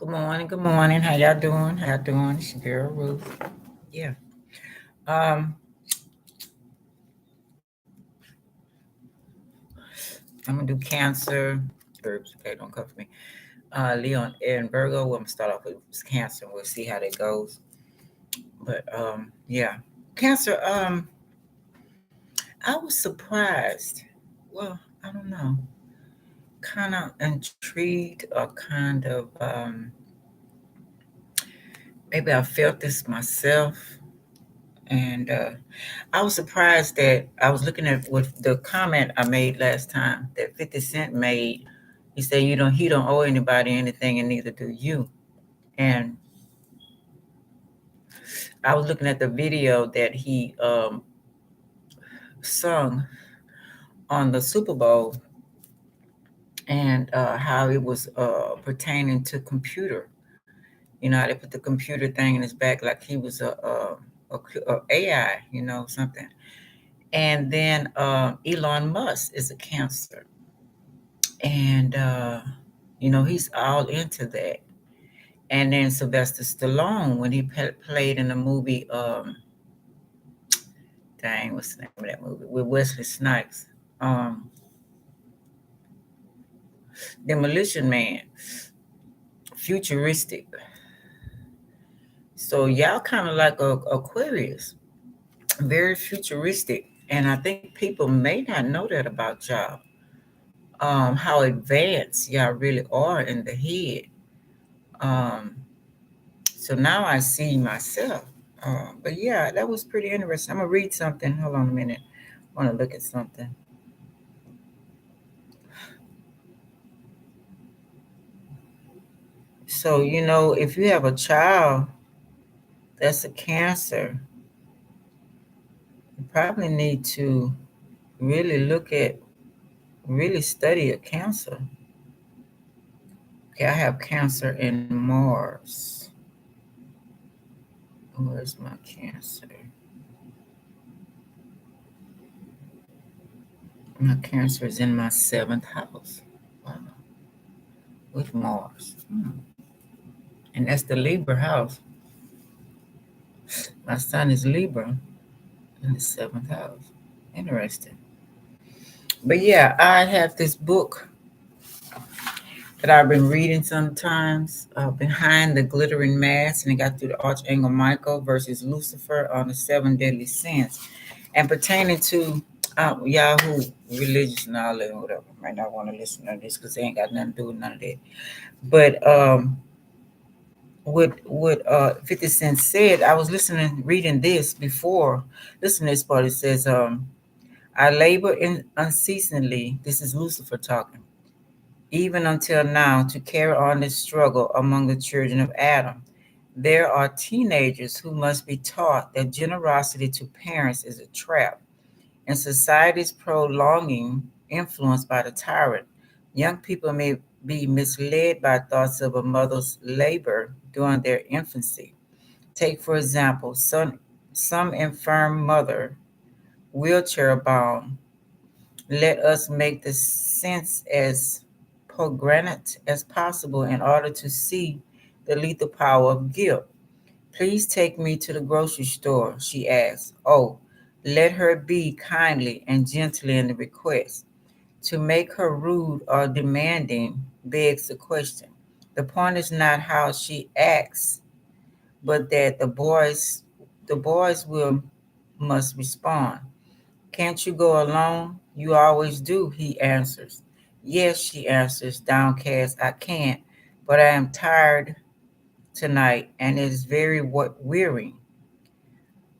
Good morning. Good morning. How y'all doing? How y'all doing? It's your girl Ruth. Yeah. Um, I'm gonna do Cancer. Herbs. Okay, don't cover me. Leon and Virgo. We're gonna start off with Cancer. And we'll see how that goes. But yeah, Cancer. I was surprised. Well, I don't know. Kind of intrigued, or kind of maybe I felt this myself, and I was surprised that I was looking at what the comment I made last time that 50 Cent made. He said, he don't owe anybody anything and neither do you. And I was looking at the video that he sung on the Super Bowl, and how it was pertaining to computer. How they put the computer thing in his back like he was a AI, something. And then Elon Musk is a Cancer. And he's all into that. And then Sylvester Stallone, when he played in the movie, dang, what's the name of that movie with Wesley Snipes, um, Demolition Man, futuristic. So y'all kind of like a Aquarius, very futuristic. And I think people may not know that about y'all, how advanced y'all really are in the head. Um, So now I see myself. But yeah, that was pretty interesting. I'm gonna read something. Hold on a minute. I want to look at something. So if you have a child that's a Cancer, you probably need to really look at, really study a Cancer. Okay, I have Cancer in Mars. Where's my Cancer? My Cancer is in my seventh house. Wow. With Mars. And that's the Libra house. My son is Libra in the seventh house. Interesting. But yeah, I have this book that I've been reading sometimes, Behind the Glittering Mask, and it got through the Archangel Michael versus Lucifer on the seven deadly sins. And pertaining to Yahoo religious and all that, whatever. Might not want to listen to this because they ain't got nothing to do with none of that. But what 50 Cent said, I was reading this before. Listen to this part. It says, I labor unceasingly, this is Lucifer talking, even until now, to carry on this struggle among the children of Adam. There are teenagers who must be taught that generosity to parents is a trap, and society's prolonging influence by the tyrant. Young people may be misled by thoughts of a mother's labor during their infancy. Take, for example, some infirm mother, wheelchair bound. Let us make the sense as poignant as possible in order to see the lethal power of guilt. Please take me to the grocery store, she asked. Oh, let her be kindly and gently in the request. To make her rude or demanding begs the question. The point is not how she acts, but that the boys will must respond. Can't you go alone? You always do, he answers. Yes, she answers, downcast. I can't, but I am tired tonight, and it is very weary.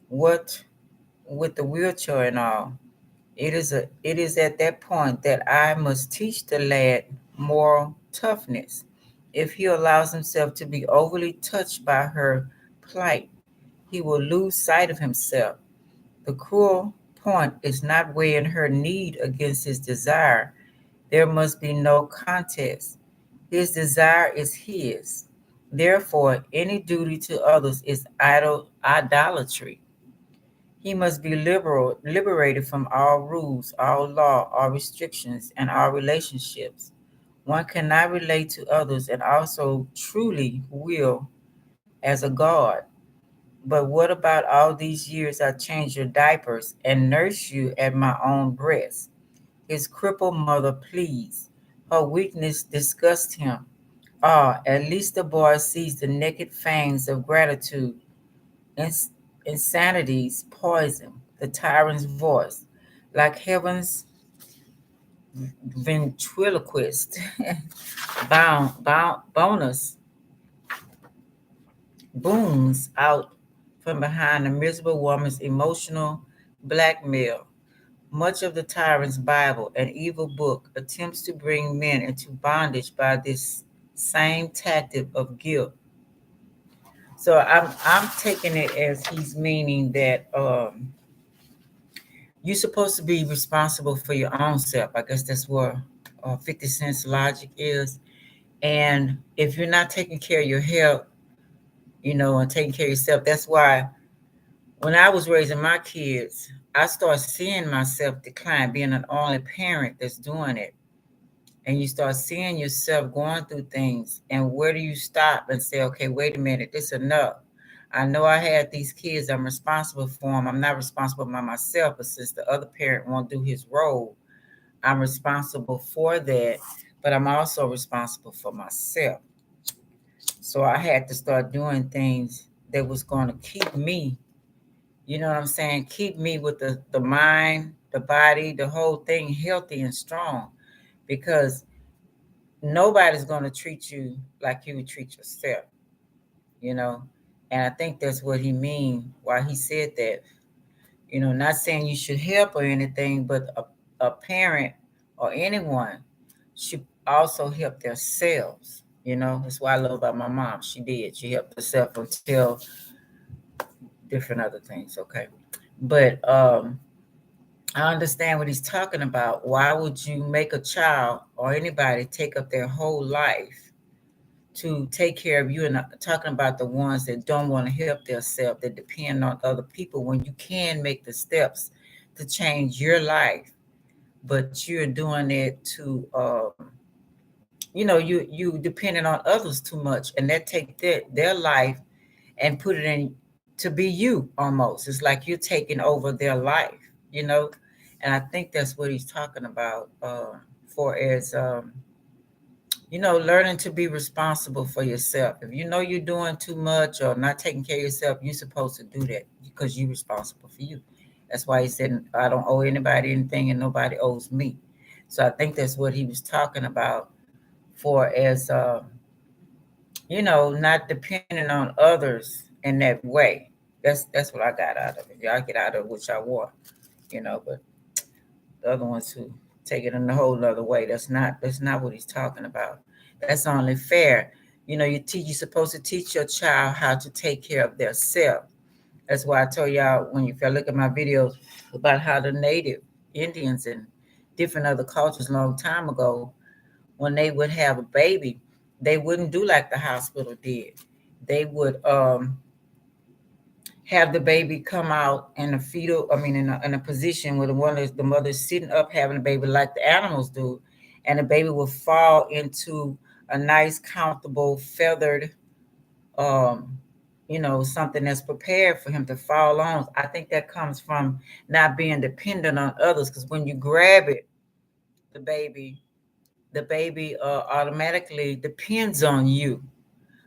What with the wheelchair and all. It is at that point that I must teach the lad moral toughness. If he allows himself to be overly touched by her plight, he will lose sight of himself. The cruel point is not weighing her need against his desire. There must be no contest. His desire is his. Therefore, any duty to others is idolatry. He must be liberated from all rules, all law, all restrictions, and all relationships. One cannot relate to others and also truly will as a God. But what about all these years I changed your diapers and nursed you at my own breast? His crippled mother pleads. Her weakness disgusts him. Ah, at least the boy sees the naked fangs of gratitude, ins- insanity's poison, the tyrant's voice, like heaven's ventriloquist, bonus booms out from behind a miserable woman's emotional blackmail. Much of the tyrant's Bible, an evil book, attempts to bring men into bondage by this same tactic of guilt. So I'm taking it as he's meaning that you're supposed to be responsible for your own self. I guess that's where 50 Cent's logic is. And if you're not taking care of your health, and taking care of yourself, that's why when I was raising my kids, I started seeing myself decline, being an only parent that's doing it. And you start seeing yourself going through things. And where do you stop and say, okay, wait a minute, this is enough. I know I had these kids, I'm responsible for them. I'm not responsible by myself, but since the other parent won't do his role, I'm responsible for that, but I'm also responsible for myself. So I had to start doing things that was going to keep me, you know what I'm saying? Keep me with the mind, the body, the whole thing healthy and strong because nobody's going to treat you like you would treat yourself, you know? And I think that's what he mean why he said that. Not saying you should help or anything, but a parent or anyone should also help themselves. That's what I love about my mom. She did. She helped herself until different other things. Okay, but I understand what he's talking about. Why would you make a child or anybody take up their whole life to take care of you? And talking about the ones that don't want to help themselves, that depend on other people, when you can make the steps to change your life, but you're doing it to, you depending on others too much, and that take their life and put it in to be you almost. It's like you're taking over their life, you know. And I think that's what he's talking about, for as learning to be responsible for yourself. If you know you're doing too much or not taking care of yourself, you're supposed to do that because you're responsible for you. That's why he said, I don't owe anybody anything and nobody owes me. So I think that's what he was talking about, for as, not depending on others in that way. That's what I got out of it. Y'all get out of which I want, but the other ones who take it in a whole other way. That's not what he's talking about. That's only fair. You're supposed to teach your child how to take care of their self. That's why I told y'all, if y'all look at my videos about how the native Indians and different other cultures a long time ago, when they would have a baby, they wouldn't do like the hospital did. They would have the baby come out in a fetal, I mean, in a position where the mother's sitting up having a baby like the animals do, and the baby will fall into a nice, comfortable, feathered, um, something that's prepared for him to fall on. I think that comes from not being dependent on others, because when you grab it, the baby, automatically depends on you.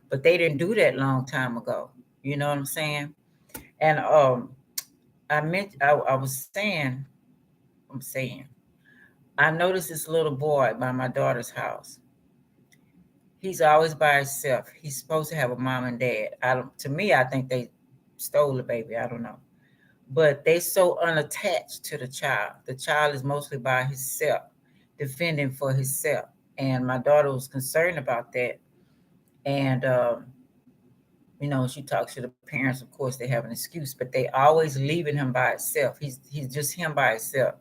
But they didn't do that long time ago. You know what I'm saying? And I was saying, I'm saying, I noticed this little boy by my daughter's house. He's always by himself. He's supposed to have a mom and dad. I don't. To me, I think they stole the baby. I don't know, but they so unattached to the child. The child is mostly by himself, defending for himself. And my daughter was concerned about that. And she talks to the parents. Of course, they have an excuse, but they always leaving him by himself. He's just him by himself.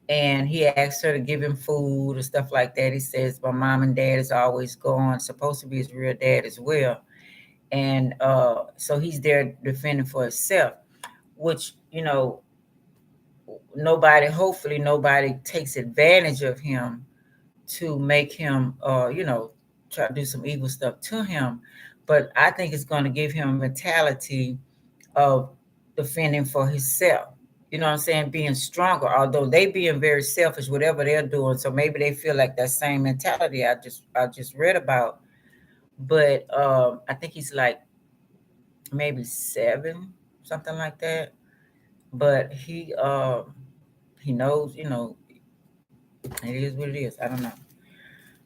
And he asked her to give him food or stuff like that. He says, my mom and dad is always gone, supposed to be his real dad as well. And so he's there defending for himself, which, hopefully nobody takes advantage of him to make him, try to do some evil stuff to him. But I think it's going to give him a mentality of defending for himself. You know what I'm saying? Being stronger, although they being very selfish, whatever they're doing. So maybe they feel like that same mentality I just read about. But I think he's like maybe 7, something like that. But he knows, it is what it is. I don't know.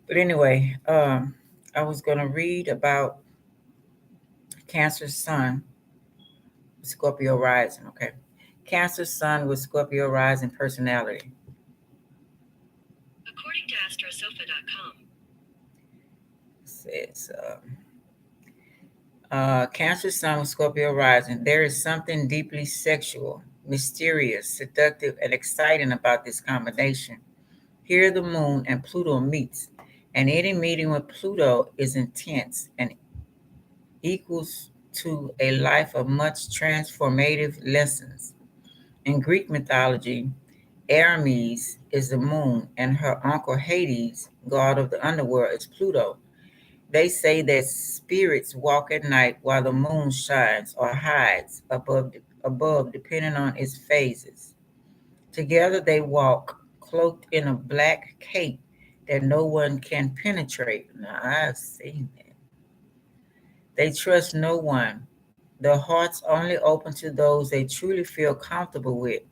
But anyway, I was gonna read about Cancer's sun, Scorpio rising. Okay, Cancer's sun with Scorpio rising personality. According to astrosofa.com, Says Cancer sun with Scorpio rising. There is something deeply sexual, mysterious, seductive, and exciting about this combination. Here the moon and Pluto meets, and any meeting with Pluto is intense and equals to a life of much transformative lessons. In Greek mythology, Hermes is the moon, and her uncle Hades, god of the underworld, is Pluto. They say that spirits walk at night while the moon shines or hides above depending on its phases. Together they walk, cloaked in a black cape that no one can penetrate. Now, I've seen that. They trust no one. Their hearts only open to those they truly feel comfortable with.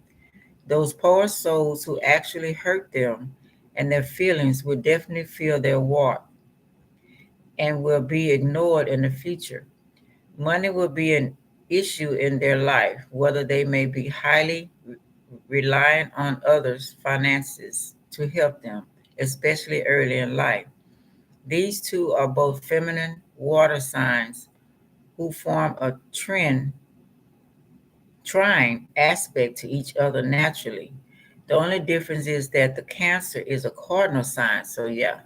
Those poor souls who actually hurt them and their feelings will definitely feel their wrath and will be ignored in the future. Money will be an issue in their life, whether they may be highly reliant on others' finances to help them, especially early in life. These two are both feminine water signs who form a trying aspect to each other naturally. The only difference is that the Cancer is a cardinal sign, so yeah,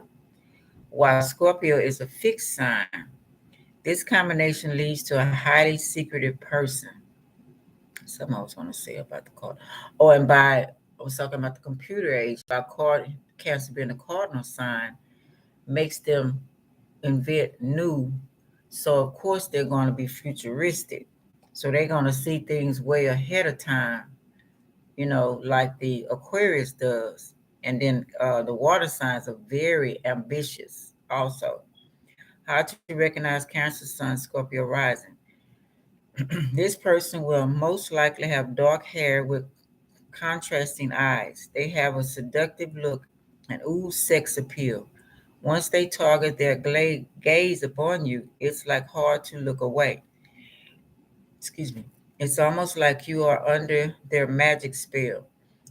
while Scorpio is a fixed sign. This combination leads to a highly secretive person. Something I was going to say about the card. Oh, and I was talking about the computer age. Cancer being a cardinal sign makes them invent new. So, of course, they're going to be futuristic. So, they're going to see things way ahead of time, like the Aquarius does. And then the water signs are very ambitious also. How to recognize Cancer Sun, Scorpio rising. This person will most likely have dark hair with contrasting eyes. They have a seductive look and ooze sex appeal. Once they target their gaze upon you, it's like hard to look away. Excuse me. It's almost like you are under their magic spell.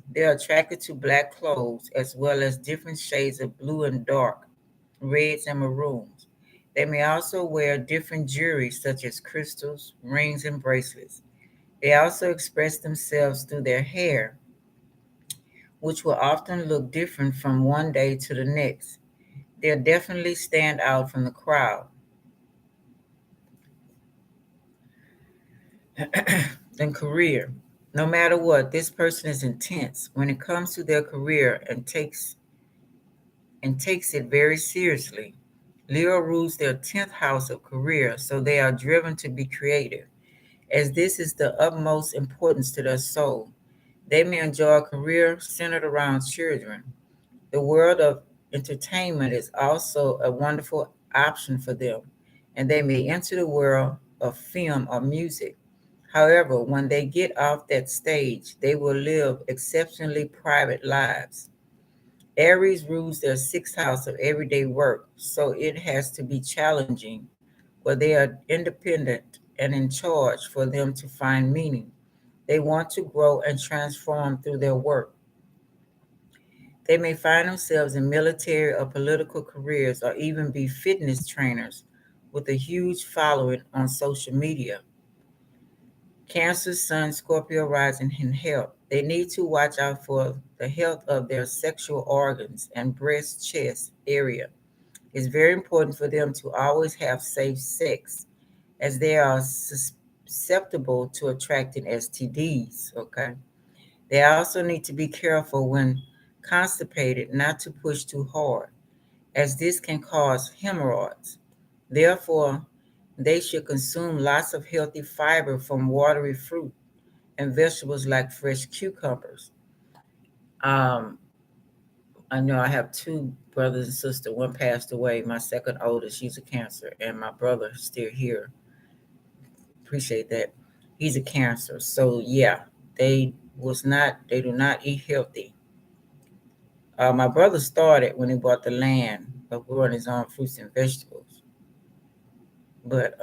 They're attracted to black clothes as well as different shades of blue and dark, reds and maroons. They may also wear different jewelry such as crystals, rings, and bracelets. They also express themselves through their hair, which will often look different from one day to the next. They'll definitely stand out from the crowd. Then career. No matter what, this person is intense when it comes to their career and takes it very seriously. Leo rules their 10th house of career, so they are driven to be creative, as this is the utmost importance to their soul. They may enjoy a career centered around children. The world of entertainment is also a wonderful option for them, and they may enter the world of film or music. However, when they get off that stage, they will live exceptionally private lives. Aries rules their sixth house of everyday work, so it has to be challenging, where they are independent and in charge for them to find meaning. They want to grow and transform through their work. They may find themselves in military or political careers or even be fitness trainers with a huge following on social media. Cancer, Sun, Scorpio rising in health. They need to watch out for the health of their sexual organs and breast chest area. It's very important for them to always have safe sex as they are susceptible to attracting STDs. Okay. They also need to be careful when constipated not to push too hard. as this can cause hemorrhoids. Therefore, they should consume lots of healthy fiber from watery fruit and vegetables like fresh cucumbers. Um, I know I have two brothers and sisters. One passed away. My second oldest, she's a cancer, and my brother is still here. Appreciate that. He's a cancer. So yeah, they was not. They do not eat healthy. My brother started when he bought the land of growing his own fruits and vegetables. But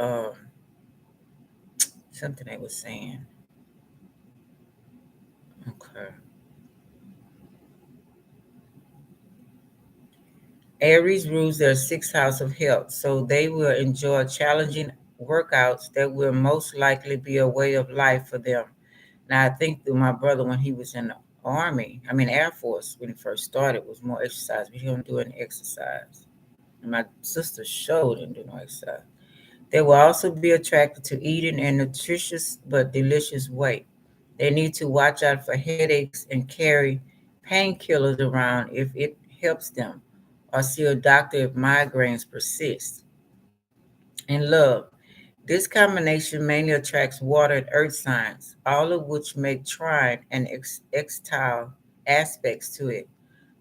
something they was saying. Okay. Aries rules their sixth house of health, so they will enjoy challenging workouts that will most likely be a way of life for them. Now, I think through my brother when he was in the Army, I mean Air Force, when he first started, was more exercise, but he don't do any exercise. And my sister showed him do no exercise. They will also be attracted to eating in a nutritious but delicious way. They need to watch out for headaches and carry painkillers around if it helps them, or see a doctor if migraines persist. In love, this combination mainly attracts water and earth signs, all of which make trine and extile aspects to it.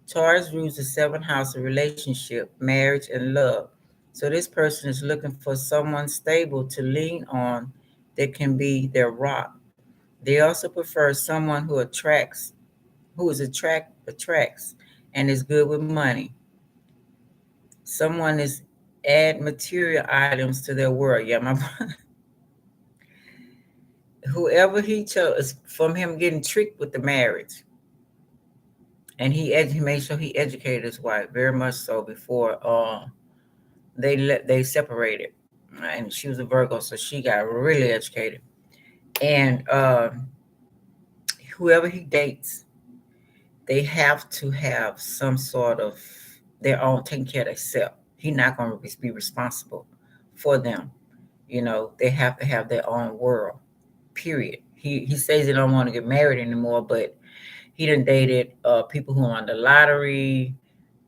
Taurus rules the seventh house of relationship, marriage, and love. So this person is looking for someone stable to lean on that can be their rock. They also prefer someone who is attracts, and is good with money. Someone is add material items to their world. Yeah, my whoever he chose from him getting tricked with the marriage, and he made sure he educated his wife very much so before they separated. And she was a Virgo, so she got really educated. And whoever he dates, they have to have some sort of their own taking care of themselves. He's not going to be responsible for them. They have to have their own world. Period. He says he don't want to get married anymore, but he done dated people who are on the lottery,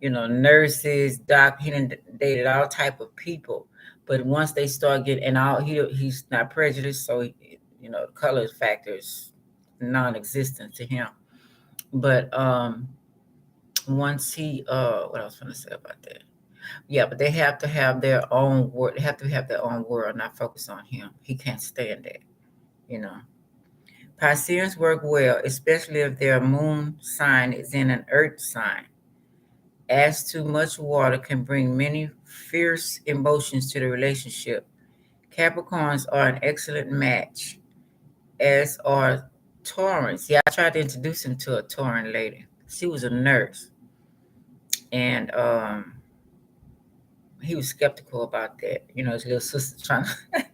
nurses, he done dated all type of people. But once they start getting, and all he's not prejudiced, so color factor is non-existent to him. But once what I was going to say about that? Yeah, but they have to have their own world. They have to have their own world, not focus on him. He can't stand that, you know. Pisceans work well, especially if their moon sign is in an earth sign, as too much water can bring many fierce emotions to the relationship. Capricorns are an excellent match, as are Taurans. Yeah, I tried to introduce him to a Tauran lady. She was a nurse, and he was skeptical about that. His little sister trying to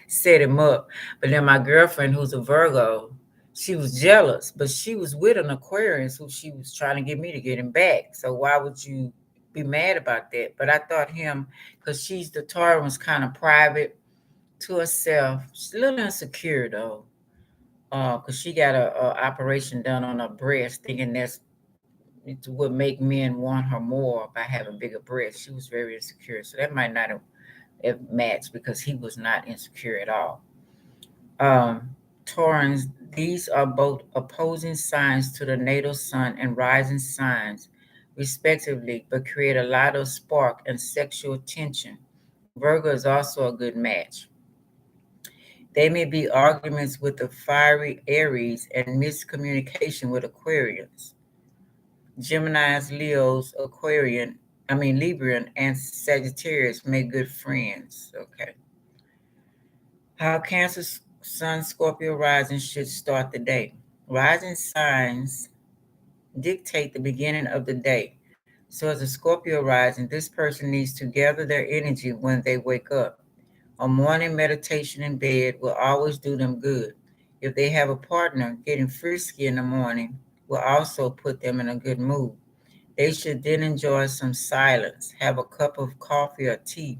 set him up. But then my girlfriend, who's a Virgo, she was jealous, but she was with an Aquarius who she was trying to get me to get him back. So why would you be mad about that? But I thought him, because the Taurus was kind of private to herself. She's a little insecure though, because she got a operation done on her breast, thinking that's it would make men want her more by having bigger breasts. She was very insecure, so that might not have matched because he was not insecure at all. um, Taurans, these are both opposing signs to the natal sun and rising signs, respectively, but create a lot of spark and sexual tension. Virgo is also a good match. They may be arguments with the fiery Aries and miscommunication with Aquarians. Gemini's, Leos, Librian, and Sagittarius make good friends. Okay. How Cancer, Sun, Scorpio rising should start the day. Rising signs dictate the beginning of the day. So, as a Scorpio rising, this person needs to gather their energy when they wake up. A morning meditation in bed will always do them good. If they have a partner, getting frisky in the morning will also put them in a good mood. They should then enjoy some silence, have a cup of coffee or tea,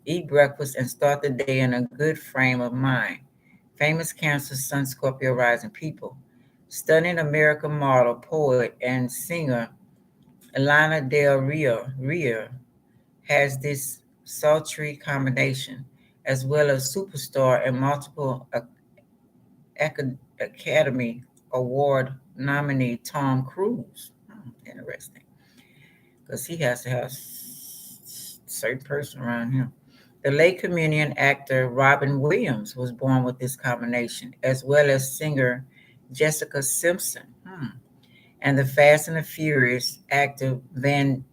eat breakfast, and start the day in a good frame of mind. Famous Cancer, Sun, Scorpio rising people. Stunning American model, poet, and singer Elana Del Rio, has this sultry combination, as well as superstar and multiple Academy Award nominee Tom Cruise. Interesting, because he has to have certain person around him. The late comedian actor Robin Williams was born with this combination, as well as singer Jessica Simpson, and the Fast and the Furious actor Van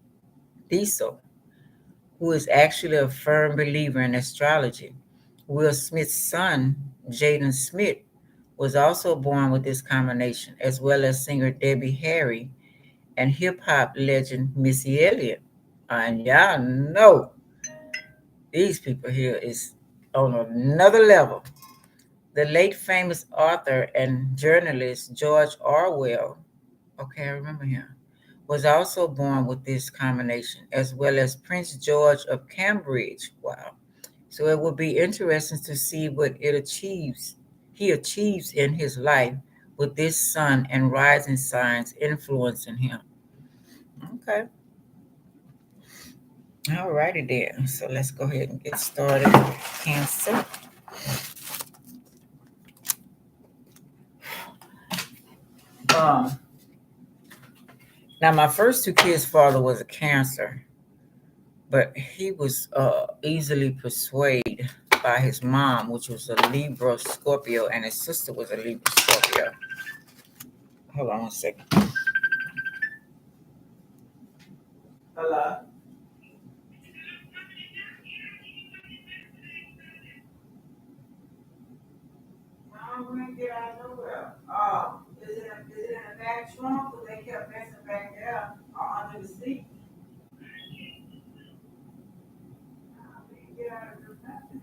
Diesel, who is actually a firm believer in astrology. Will Smith's son, Jaden Smith, was also born with this combination, as well as singer Debbie Harry and hip hop legend Missy Elliott. And y'all know these people here is on another level. The late famous author and journalist George Orwell, okay, I remember him, was also born with this combination, as well as Prince George of Cambridge. Wow. So it will be interesting to see what he achieves in his life with this sun and rising signs influencing him. Okay. All righty then. So let's go ahead and get started. Cancer. Um, Now my first two kids' father was a Cancer, but he was easily persuaded by his mom, which was a Libra Scorpio, and his sister was a Libra Scorpio. Hold on one second. Hello. No, we didn't get out of nowhere. Is it in the back trunk? Because they kept messing back there or under the seat. No, we didn't get out of nothing.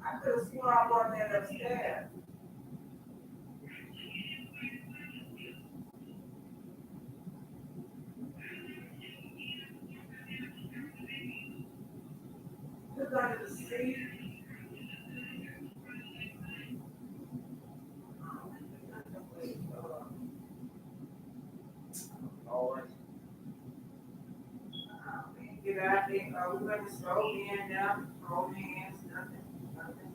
I could have sworn I wasn't that upstairs. Look under the seat. Lord. We didn't get out there. We went to slow in now. Hold hands. Nothing. Nothing.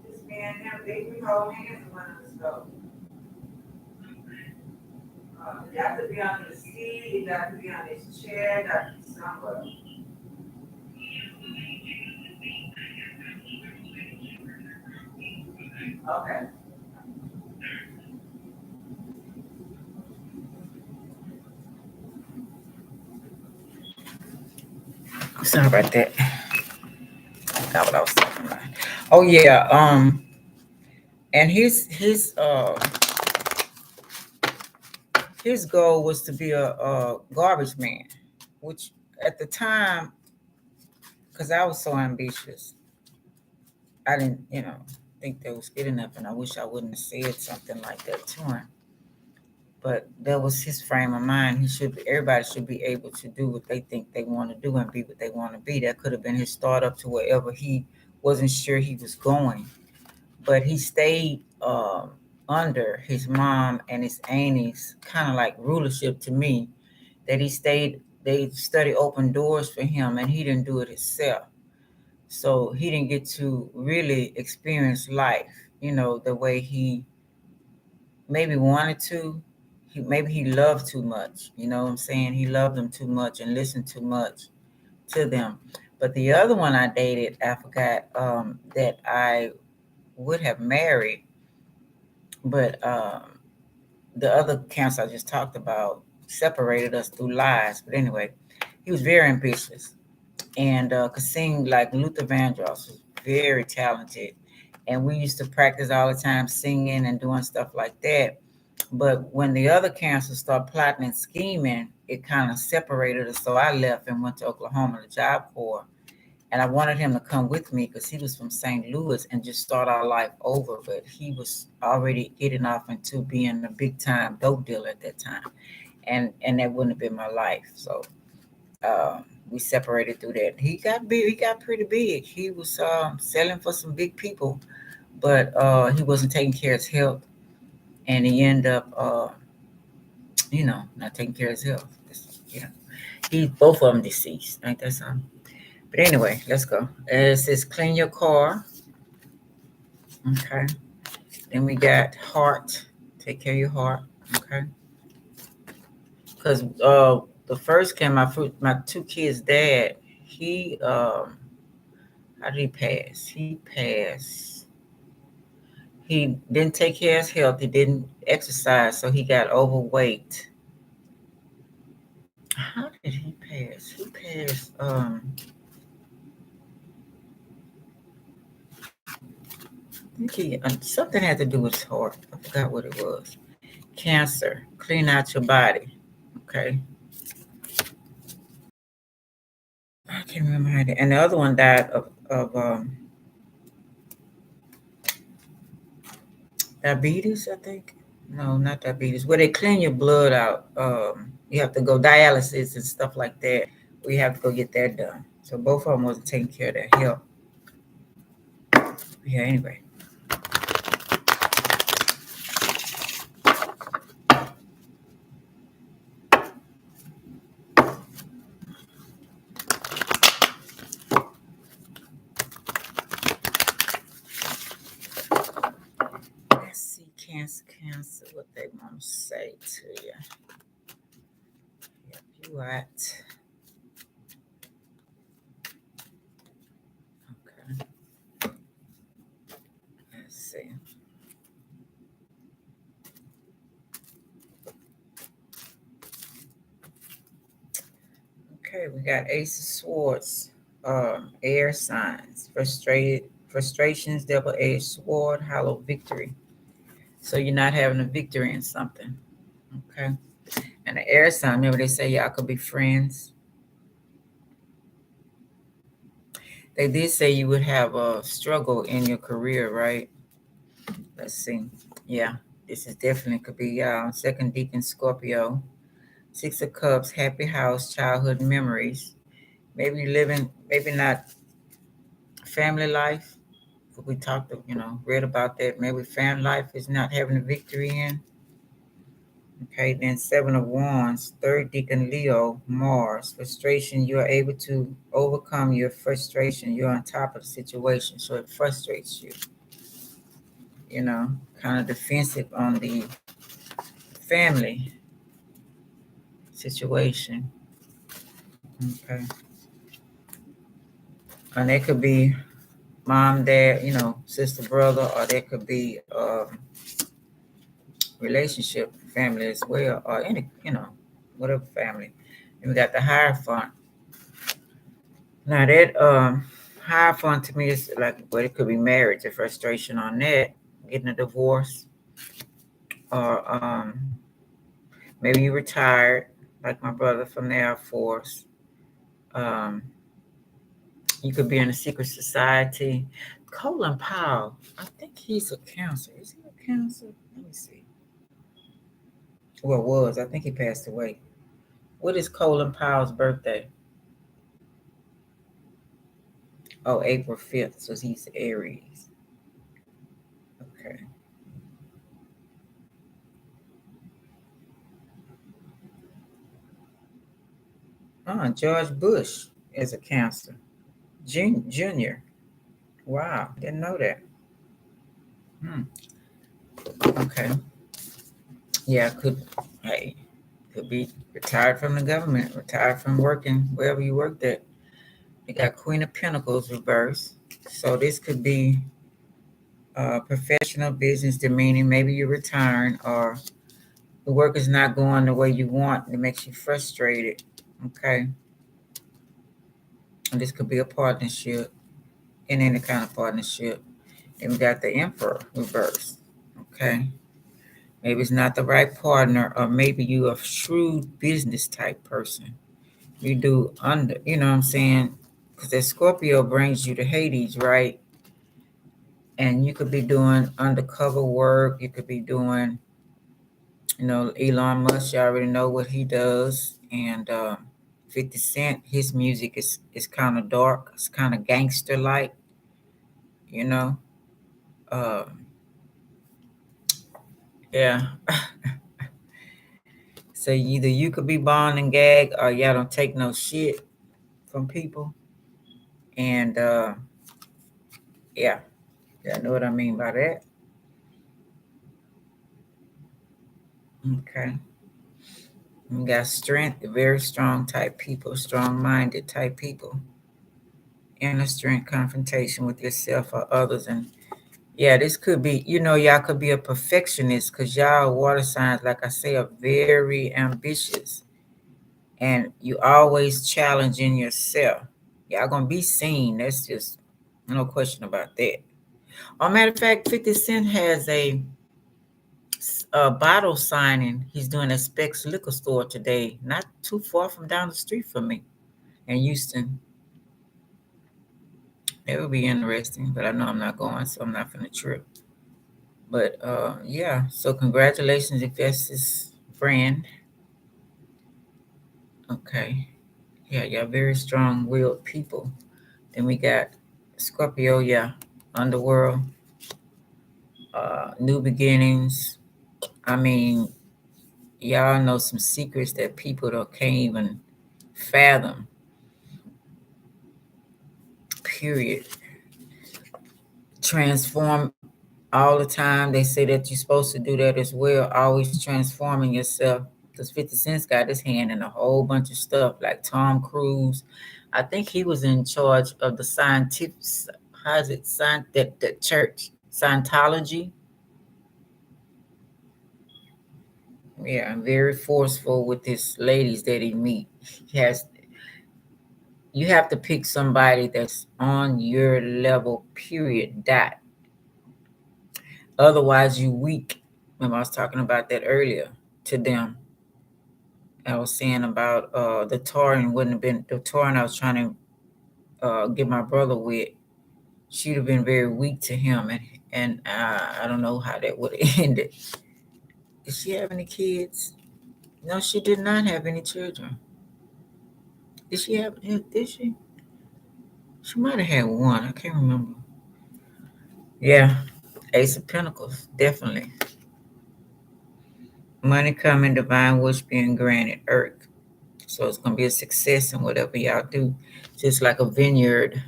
This man now, we hold hands and went to the stove. You have to be on the seat. You got to be on his chair. Got to be somewhere. Okay. Sorry about that. Got what I was talking about. Oh yeah. And his goal was to be a garbage man, which at the time, because I was so ambitious, I didn't, think that was good enough, and I wish I wouldn't have said something like that to him. But that was his frame of mind. Everybody should be able to do what they think they want to do and be what they want to be. That could have been his start up to wherever he wasn't sure he was going, but he stayed under his mom and his auntie's kind of like rulership to me. That he stayed, they studied open doors for him, and he didn't do it himself. So he didn't get to really experience life, the way he maybe wanted to. Maybe he loved too much, you know what I'm saying? He loved them too much and listened too much to them. But the other one I dated, I forgot that I would have married, but the other cancer I just talked about separated us through lies. But anyway, he was very ambitious and could sing like Luther Vandross, was very talented. And we used to practice all the time singing and doing stuff like that. But when the other cancers started plotting and scheming, it kind of separated us. So I left and went to Oklahoma to Job Corps. And I wanted him to come with me because he was from St. Louis and just start our life over. But he was already getting off into being a big time dope dealer at that time. And that wouldn't have been my life. So we separated through that. He got big. He got pretty big. He was selling for some big people, but he wasn't taking care of his health, and he ended up not taking care of his health. You know, he both of them deceased. Ain't that something? But anyway, let's go. It says clean your car. Okay. Then we got heart. Take care of your heart. Okay. Because the first came my two kids' dad. He how did he pass? He passed. He didn't take care of his health. He didn't exercise, so he got overweight. How did he pass? He passed. I think something had to do with his heart. I forgot what it was. Cancer. Clean out your body. Okay. I can't remember how. And the other one died of diabetes. I think. No, not diabetes. Where they clean your blood out. You have to go dialysis and stuff like that. We have to go get that done. So both of them wasn't taking care of their health. Yeah. Anyway. Let's see, cancer, what they want to say to you. Yep, you right. Okay, let's see. Okay, we got Ace of Swords, air signs, frustrations, double-edged sword, hollow victory. So you're not having a victory in something. Okay, and the air sign. Remember they say y'all could be friends. They did say you would have a struggle in your career, right? Let's see. Yeah, this is definitely could be y'all. Second Deacon Scorpio. Six of Cups, happy house, childhood memories. Maybe living, maybe not family life. We talked, read about that. Maybe family life is not having a victory in. Okay, then Seven of Wands, third Deacon Leo, Mars, frustration. You are able to overcome your frustration. You're on top of the situation, so it frustrates you. You know, kind of defensive on the family situation. Okay, and it could be mom, dad, sister, brother, or there could be relationship, family as well, or any, whatever family. And we got the Hierophant. Now that Hierophant to me is like, well, it could be marriage, the frustration on that, getting a divorce, or maybe you retired, like my brother from the Air Force. Um, you could be in a secret society. Colin Powell, I think he's a Cancer. Is he a Cancer? Let me see. Well, was. I think he passed away. What is Colin Powell's birthday? Oh, April 5th. So he's Aries. Okay. George Bush is a Cancer. Junior. Wow. Didn't know that. Hmm. Okay. Yeah, hey, could be retired from the government, retired from working wherever you worked at. You got Queen of Pentacles reversed. So this could be professional business demeaning. Maybe you're retiring or the work is not going the way you want. It makes you frustrated. Okay. And this could be a partnership in any kind of partnership. And we got the Emperor reversed. Okay. Maybe it's not the right partner, or maybe you're a shrewd business type person. You do you know what I'm saying? Because that Scorpio brings you to Hades, right? And you could be doing undercover work. You could be doing, Elon Musk, you already know what he does. And 50 Cent, his music is kind of dark. It's kind of gangster like, you know. Uh, yeah. So either you could be bond and gag, or y'all don't take no shit from people. And yeah, y'all know what I mean by that. Okay. You got strength, very strong type people, strong minded type people. Inner strength, confrontation with yourself or others. And yeah, this could be, y'all could be a perfectionist because y'all water signs, like I say, are very ambitious. And you always challenging yourself. Y'all gonna be seen. That's just no question about that. Matter of fact, 50 Cent has a bottle signing he's doing at Specs Liquor Store today, not too far from down the street from me in Houston. It would be interesting, but I know I'm not going, so I'm not finna trip. But yeah, so congratulations if that's his friend. Okay. Yeah, y'all very strong willed people. Then we got Scorpio, yeah, underworld, new beginnings. I mean, y'all know some secrets that people can't even fathom. Period. Transform all the time. They say that you're supposed to do that as well. Always transforming yourself. Because 50 Cent's got his hand in a whole bunch of stuff, like Tom Cruise. I think he was in charge of the scientific, how's it, that church, Scientology. Yeah, very forceful with his ladies that he meet. He has, you have to pick somebody that's on your level, period, dot. Otherwise, you weak. Remember, I was talking about that earlier to them. I was saying about the Taurine wouldn't have been the Taurine I was trying to get my brother with. She'd have been very weak to him, and I don't know how that would have ended. Did she have any kids? No, she did not have any children. Did she have? Did she? She might have had one. I can't remember. Yeah, Ace of Pentacles, definitely. Money coming, divine wish being granted, Earth. So it's gonna be a success in whatever y'all do. Just like a vineyard.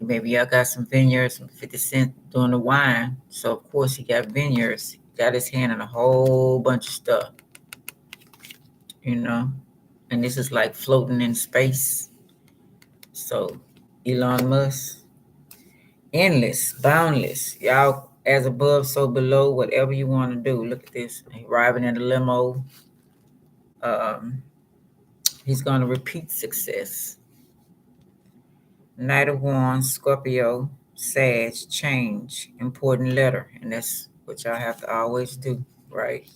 Maybe y'all got some vineyards, some 50 Cent doing the wine. So of course he got vineyards. Got his hand in a whole bunch of stuff, you know. And this is like floating in space. So Elon Musk, endless, boundless. Y'all as above, so below, whatever you want to do. Look at this. Arriving in a limo. Um, he's gonna repeat success. Knight of Wands, Scorpio, Sag, change, important letter. And that's what y'all have to always do, right?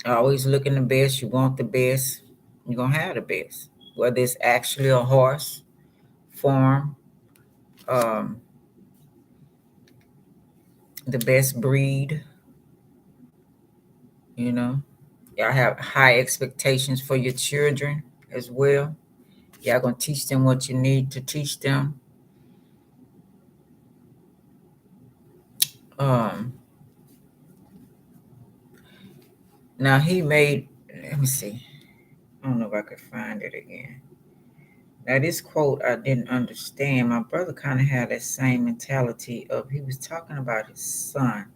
Always looking the best. You want the best. You're going to have the best. Whether it's actually a horse, farm, um, the best breed, you know. Y'all have high expectations for your children as well. Y'all going to teach them what you need to teach them. Um, Now he made, let me see. I don't know if I could find it again. Now this quote I didn't understand. My brother kind of had that same mentality of he was talking about his son.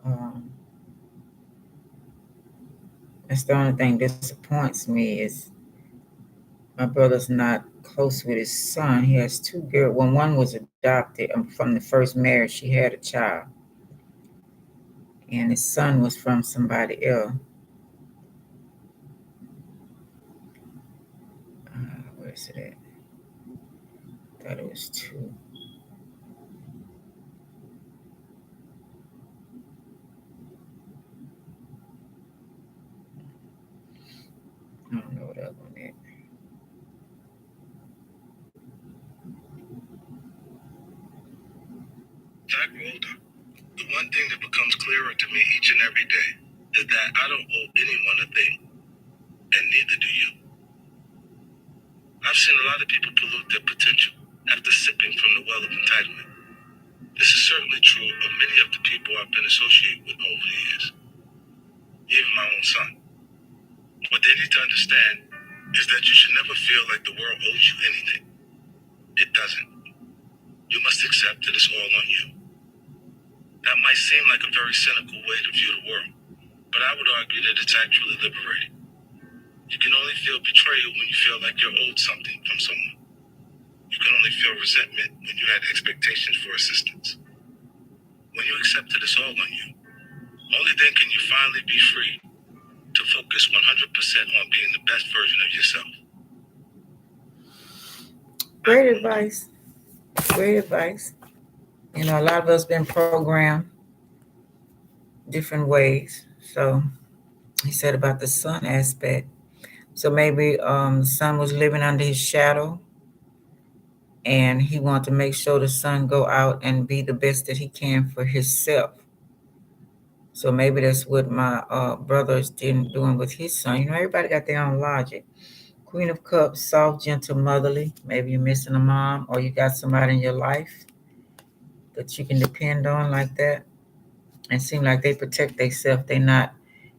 Um, that's the only thing disappoints me is my brother's not close with his son. He has two girls. When one was adopted from the first marriage, she had a child, and his son was from somebody else. Where is it at? Thought it was two. I don't know what other one is. Jack Walter, the one thing that becomes clearer to me each and every day is that I don't owe anyone a thing, and neither do you. I've seen a lot of people pollute their potential after sipping from the well of entitlement. This is certainly true of many of the people I've been associated with over the years, even my own son. What they need to understand is that you should never feel like the world owes you anything. It doesn't. You must accept that it's all on you. That might seem like a very cynical way to view the world, but I would argue that it's actually liberating. You can only feel betrayal when you feel like you're owed something from someone. You can only feel resentment when you had expectations for assistance. When you accept that it's all on you, only then can you finally be free to focus 100% on being the best version of yourself. Great advice. Great advice. You know, a lot of us been programmed different ways. So he said about the sun aspect. So maybe the son was living under his shadow, and he wanted to make sure the son go out and be the best that he can for himself. So maybe that's what my brother is doing with his son. You know, everybody got their own logic. Queen of Cups, soft, gentle, motherly. Maybe you're missing a mom, or you got somebody in your life that you can depend on like that, and seem like they protect themselves. They're not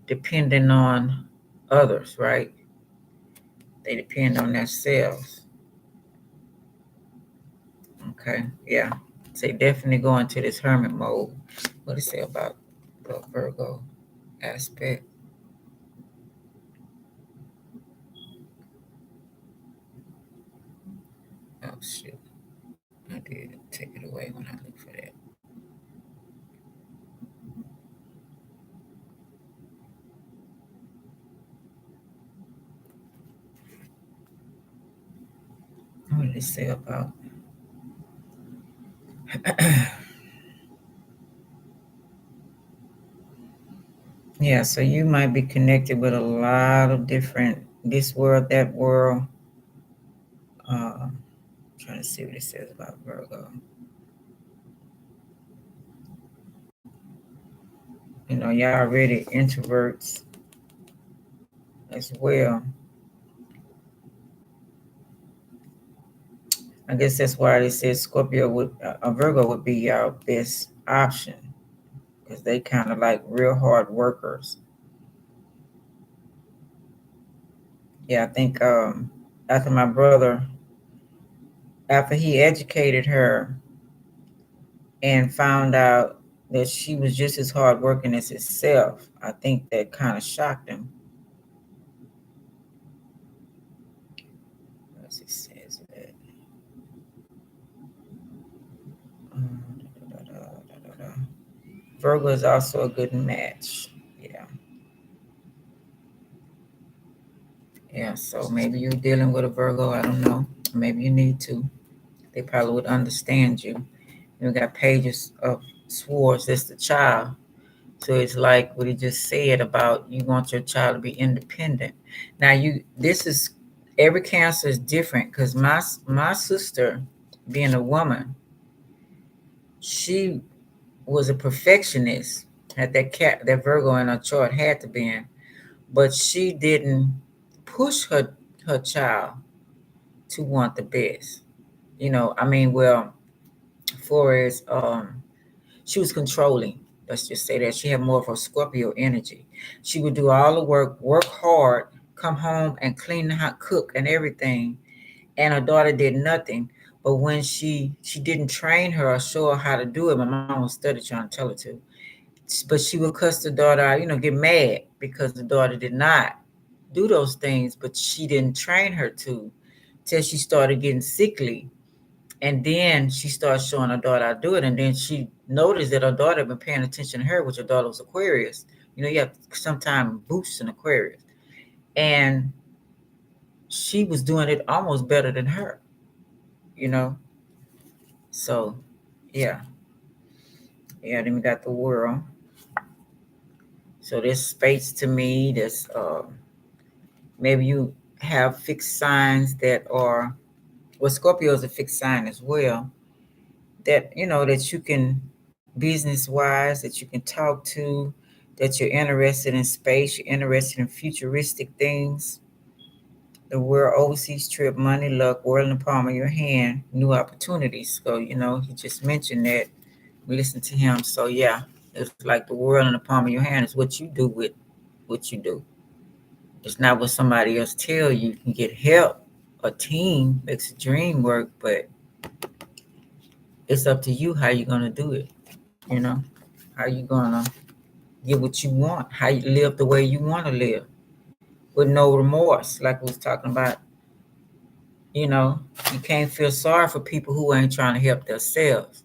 depending on others, right? They depend on themselves. Okay, yeah. So they definitely go into this hermit mode. What does it say about the Virgo aspect? Oh shoot, I did take it away when I look for that. What did it say about? Yeah, so you might be connected with a lot of different this world, that world. Trying to see what it says about Virgo. You know, y'all already introverts as well. I guess that's why they said Scorpio would, a Virgo would be your best option because they kind of like real hard workers. Yeah, I think after my brother, after he educated her and found out that she was just as hard working as himself, I think that kind of shocked him. As it says that. Virgo is also a good match. Yeah. Yeah. So maybe you're dealing with a Virgo. I don't know. Maybe you need to. They probably would understand you. You got pages of swords. That's the child. So it's like what he just said about you want your child to be independent. Now this is every Cancer is different because my sister, being a woman, she was a perfectionist. Had that Virgo in her chart had to be in, but she didn't push her child to want the best. You know, I mean, well, for as she was controlling. Let's just say that she had more of a Scorpio energy. She would do all the work hard, come home and clean the house, cook and everything, and her daughter did nothing. But when she didn't train her or show her how to do it, my mom was study trying to tell her to. But she would cuss the daughter out, get mad because the daughter did not do those things, but she didn't train her to till she started getting sickly. And then she started showing her daughter how to do it. And then she noticed that her daughter had been paying attention to her, which her daughter was Aquarius. You have sometimes boosts in Aquarius. And she was doing it almost better than her, you know. So, yeah. Yeah, then we got the world. So this space to me, this maybe you have fixed signs that are, well, Scorpio is a fixed sign as well, that that you can business wise, that you can talk to, that you're interested in space, you're interested in futuristic things, the world, overseas trip, money, luck, world in the palm of your hand, new opportunities. So he just mentioned that We listen to him. So yeah, it's like the world in the palm of your hand is what you do with what you do. It's not what somebody else tell you. You can get help. A team makes a dream work, but it's up to you how you're gonna do it. You know, how you gonna get what you want, how you live the way you want to live with no remorse. Like we was talking about, you know, you can't feel sorry for people who ain't trying to help themselves.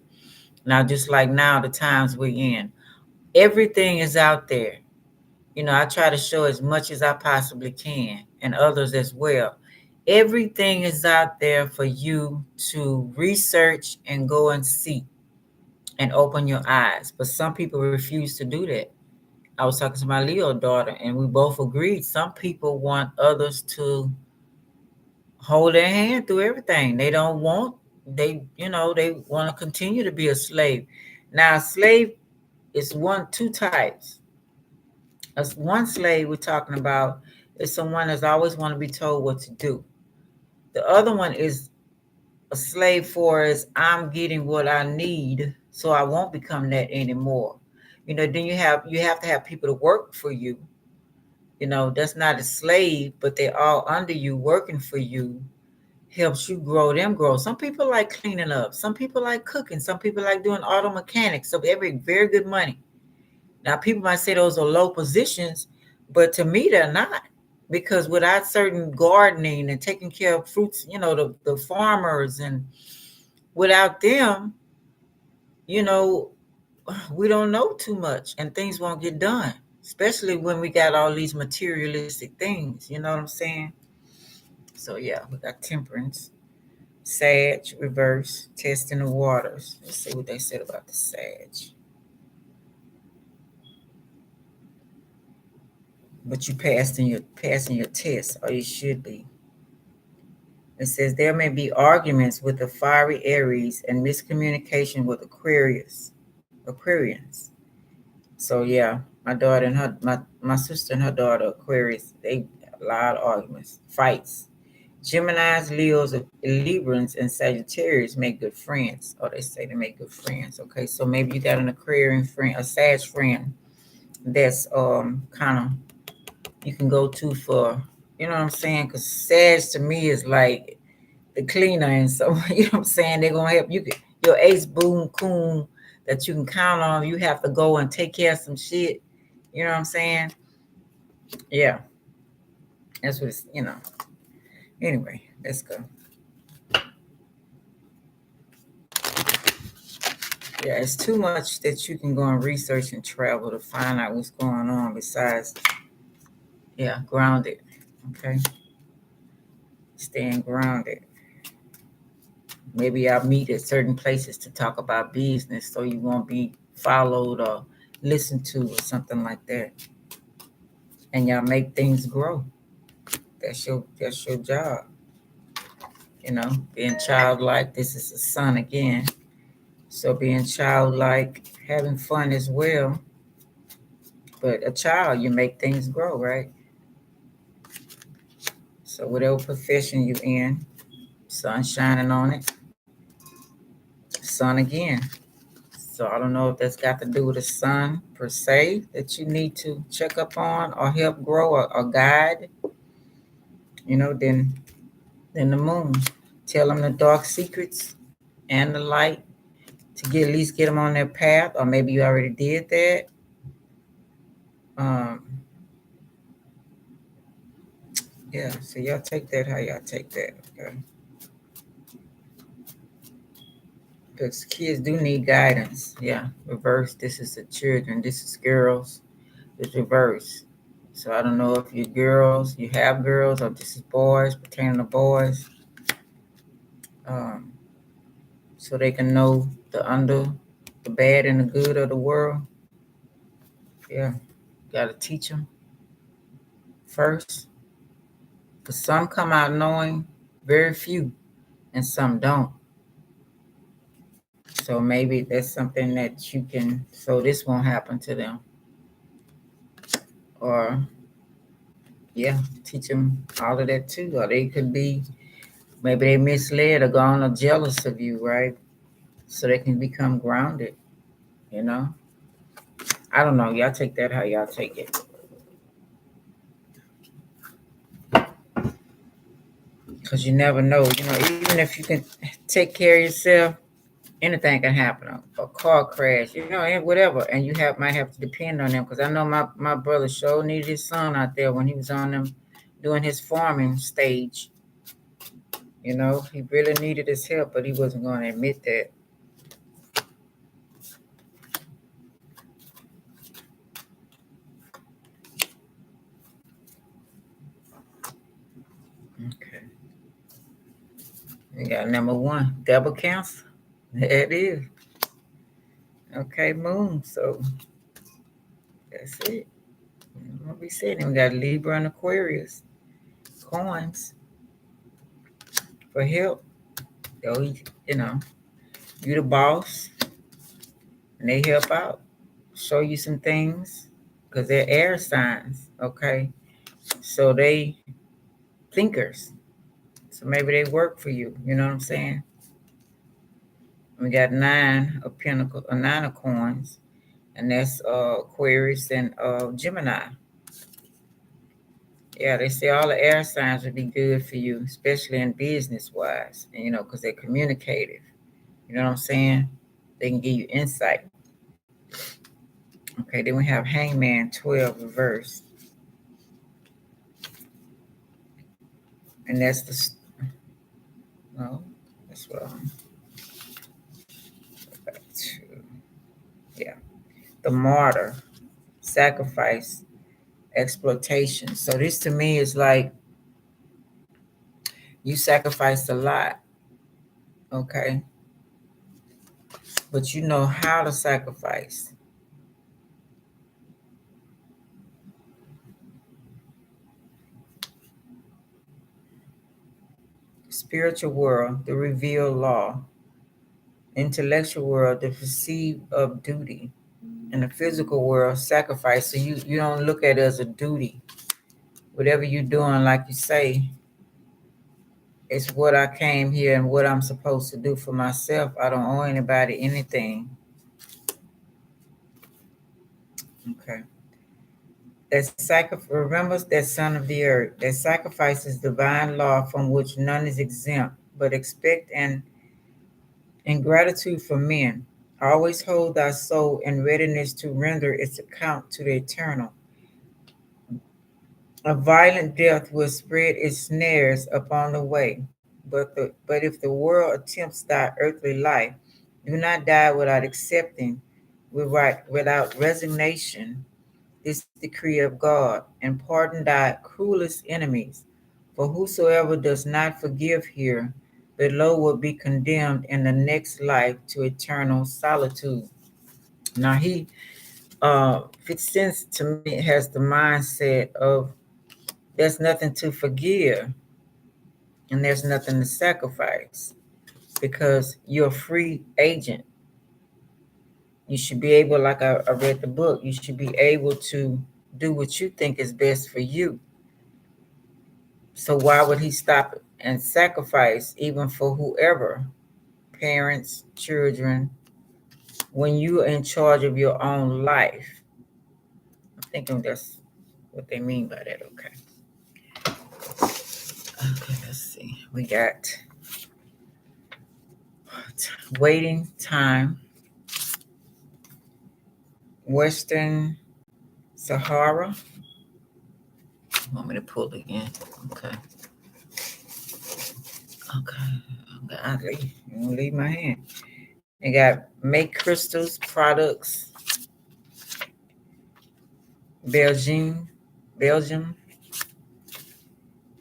Now, just like now, the times we're in, everything is out there. You know, I try to show as much as I possibly can, and others as well. Everything is out there for you to research and go and see and open your eyes. But some people refuse to do that. I was talking to my Leo daughter, and we both agreed some people want others to hold their hand through everything. They don't want, they want to continue to be a slave. Now, a slave is two types. As one slave we're talking about is someone that's always want to be told what to do. The other one is a slave for is I'm getting what I need, so I won't become that anymore. Then you have to have people to work for you. That's not a slave, but they're all under you working for you, helps you grow, them grow. Some people like cleaning up, some people like cooking, some people like doing auto mechanics. So every very good money. Now people might say those are low positions, but to me they're not. Because without certain gardening and taking care of fruits, the farmers, and without them, you know, we don't know too much and things won't get done. Especially when we got all these materialistic things, you know what I'm saying? So yeah, we got temperance. Sag, reverse, testing the waters. Let's see what they said about the Sag. But you passing your test, or you should be. It says there may be arguments with the fiery Aries and miscommunication with Aquarians. So yeah, my daughter and my sister and her daughter Aquarius, they a lot of arguments, fights. Geminis, Leos, Librans, and Sagittarius make good friends. Oh, they say they make good friends. Okay, so maybe you got an Aquarian friend, a Sag friend that's kind of you can go to for, you know what I'm saying? Because Sag to me is like the cleaner, and so you know what I'm saying. They're gonna help you. Your ace boom coon that you can count on. You have to go and take care of some shit. You know what I'm saying? Yeah, that's what it's. Anyway, let's go. Yeah, it's too much that you can go and research and travel to find out what's going on besides, yeah, grounded. Okay, staying grounded. Maybe I'll meet at certain places to talk about business so you won't be followed or listened to or something like that. And y'all make things grow. That's your job. Being childlike. This is the sun again. So being childlike, having fun as well. But a child, you make things grow, right? So whatever profession you in, sun shining on it, sun again. So I don't know if that's got to do with the sun per se that you need to check up on or help grow or guide. Then the moon. Tell them the dark secrets and the light to at least get them on their path, or maybe you already did that. Um, yeah, so y'all take that how y'all take that, okay? Because kids do need guidance. Yeah, reverse. This is the children. This is girls. It's reverse. So I don't know if you're girls, you have girls, or this is boys, pertaining to boys. Um, so they can know the bad and the good of the world. Yeah, got to teach them first. Because some come out knowing, very few, and some don't. So maybe that's something that you can, so this won't happen to them. Or, yeah, teach them all of that too. Or they could be, maybe they misled or gone or jealous of you, right? So they can become grounded. you know. I don't know. Y'all take that how y'all take it. Because you never know. Even if you can take care of yourself, anything can happen. A car crash, and whatever. And you might have to depend on them. Because I know my brother sure needed his son out there when he was on them doing his farming stage. He really needed his help, but he wasn't going to admit that. Okay. We got number one, double cancer. There it is. Okay, moon. So that's it. What we said. And we got Libra and Aquarius. Coins for help. Though, you the boss and they help out. Show you some things because they're air signs. Okay. So they thinkers. So maybe they work for you. You know what I'm saying? We got nine of pentacles, nine of coins, and that's Aquarius and Gemini. Yeah, they say all the air signs would be good for you, especially in business wise, and because they're communicative. You know what I'm saying? They can give you insight. Okay, then we have Hangman 12 reverse, and that's no, that's wrong. Back to, yeah, the martyr, sacrifice, exploitation. So this to me is like you sacrificed a lot, okay, but you know how to sacrifice. Spiritual world, the revealed law. Intellectual world, the perceived of duty. In the physical world, sacrifice. So you don't look at it as a duty. Whatever you're doing, like you say, it's what I came here and what I'm supposed to do for myself. I don't owe anybody anything. Okay. Remember that son of the earth, that sacrifices divine law from which none is exempt, but expect and in gratitude for men. Always hold thy soul in readiness to render its account to the eternal. A violent death will spread its snares upon the way, but if the world attempts thy earthly life, do not die without accepting, without resignation, this decree of God, and pardon thy cruelest enemies. For whosoever does not forgive here, below will be condemned in the next life to eternal solitude. Now he 50 cents to me has the mindset of there's nothing to forgive and there's nothing to sacrifice because you're a free agent. You should be able, like I read the book, you should be able to do what you think is best for you. So why would he stop and sacrifice even for whoever, parents, children, when you are in charge of your own life? I'm thinking that's what they mean by that. Okay, let's see. We got waiting time, Western Sahara. Want me to pull again? Okay. Okay. You don't leave my hand. They got make crystals products, Belgium,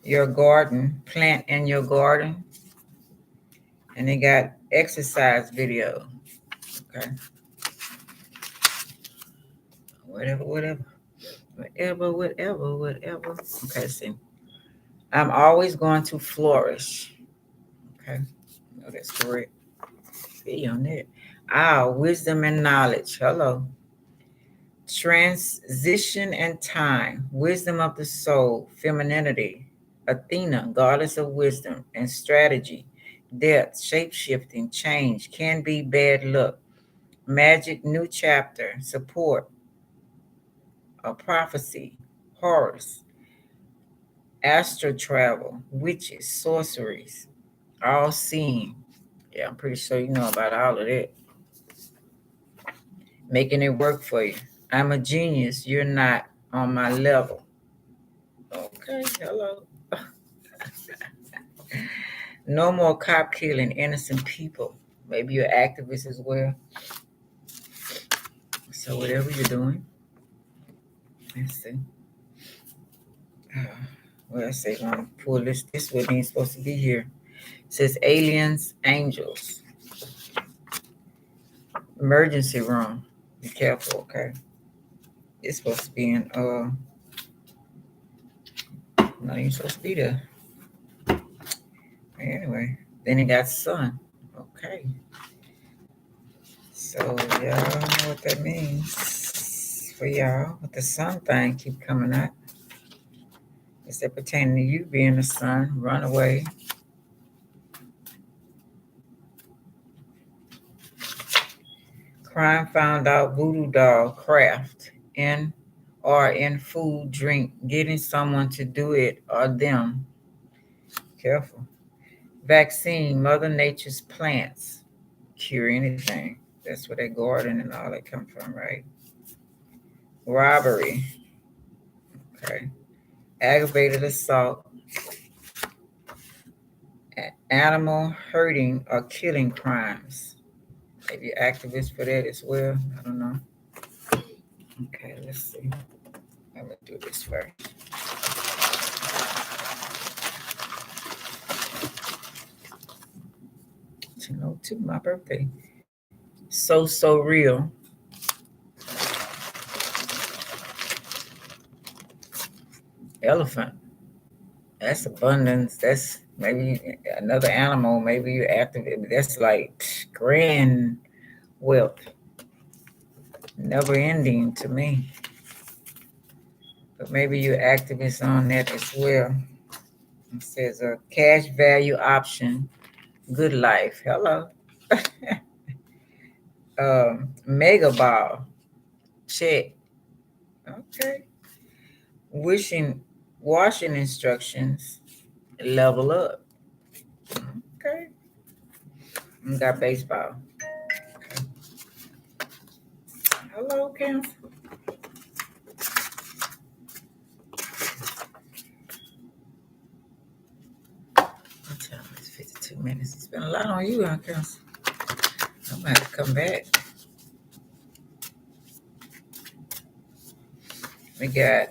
your garden, plant in your garden, and they got exercise video. Okay. Whatever. Okay, see. I'm always going to flourish. Okay. No, that's correct. See on that. Wisdom and knowledge. Hello. Transition and time. Wisdom of the soul. Femininity. Athena, goddess of wisdom and strategy. Death, shape shifting, change, can be bad luck. Magic new chapter, support, a prophecy, horrors, astral travel, witches, sorceries, all seen. Yeah, I'm pretty sure you know about all of that. Making it work for you. I'm a genius. You're not on my level. Okay, hello. No more cop killing innocent people. Maybe you're activist as well. So whatever you're doing, let's see. Uh, well, let's see. I'm gonna pull this. This one ain't supposed to be here. It says aliens, angels, emergency room. Be careful, okay? It's supposed to be in. Not even supposed to be there. Anyway, then it got sun. Okay. So y'all know what that means for y'all. With the sun thing keep coming up. Is that pertaining to you being the sun? Run away. Crime found out voodoo doll craft in or in food, drink, getting someone to do it or them. Careful. Vaccine, Mother Nature's plants cure anything. That's where that garden and all that come from, right? Robbery. Okay. Aggravated assault, animal hurting or killing crimes. Maybe activists for that as well. I don't know. Okay, let's see. I'm gonna do this first. 10:02, my birthday. So real. Elephant. That's abundance. That's maybe another animal. Maybe you're active. That's like grand wealth. Never ending to me. But maybe you're activist on that as well. It says a cash value option, good life. Hello. Mega ball, check. Okay. Wishing, washing instructions, level up. Okay. We got baseball. Hello, Cancer. It's 52 minutes. It's been a lot on you, huh, Cancer? I'm gonna have to come back. We got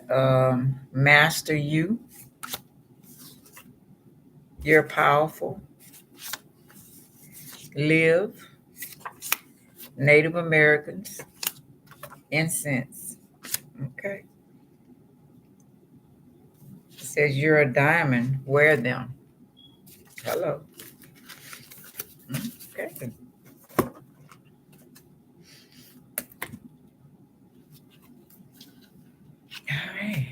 master you. You're powerful. Live. Native Americans. Incense. Okay. It says you're a diamond. Wear them. Hello. Okay. All right.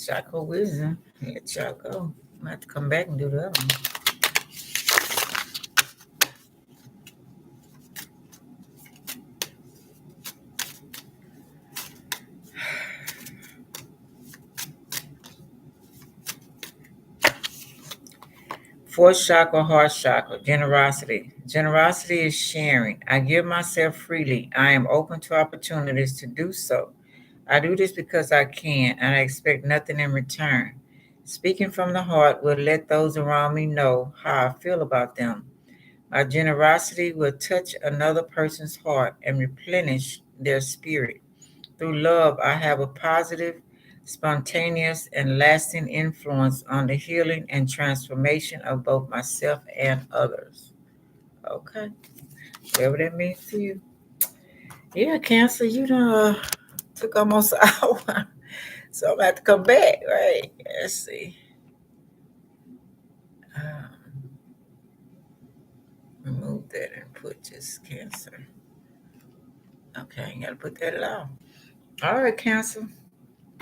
Chakra wisdom. Let y'all go. I'm gonna have to come back and do the other one. Fourth chakra, heart chakra, generosity. Generosity is sharing. I give myself freely. I am open to opportunities to do so. I do this because I can, and I expect nothing in return. Speaking from the heart will let those around me know how I feel about them. My generosity will touch another person's heart and replenish their spirit. Through love, I have a positive, spontaneous, and lasting influence on the healing and transformation of both myself and others. Okay, whatever that means to you. Yeah, Cancer, you done took almost an hour. So I'm gonna have to come back, right? Let's see. Remove that and put just Cancer. Okay, you gotta put that at all. All right, Cancer.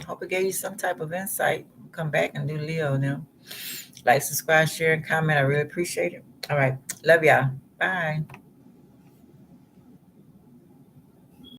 Hope it gave you some type of insight. Come back and do Leo now. Like, subscribe, share, and comment. I really appreciate it. All right. Love y'all. Bye.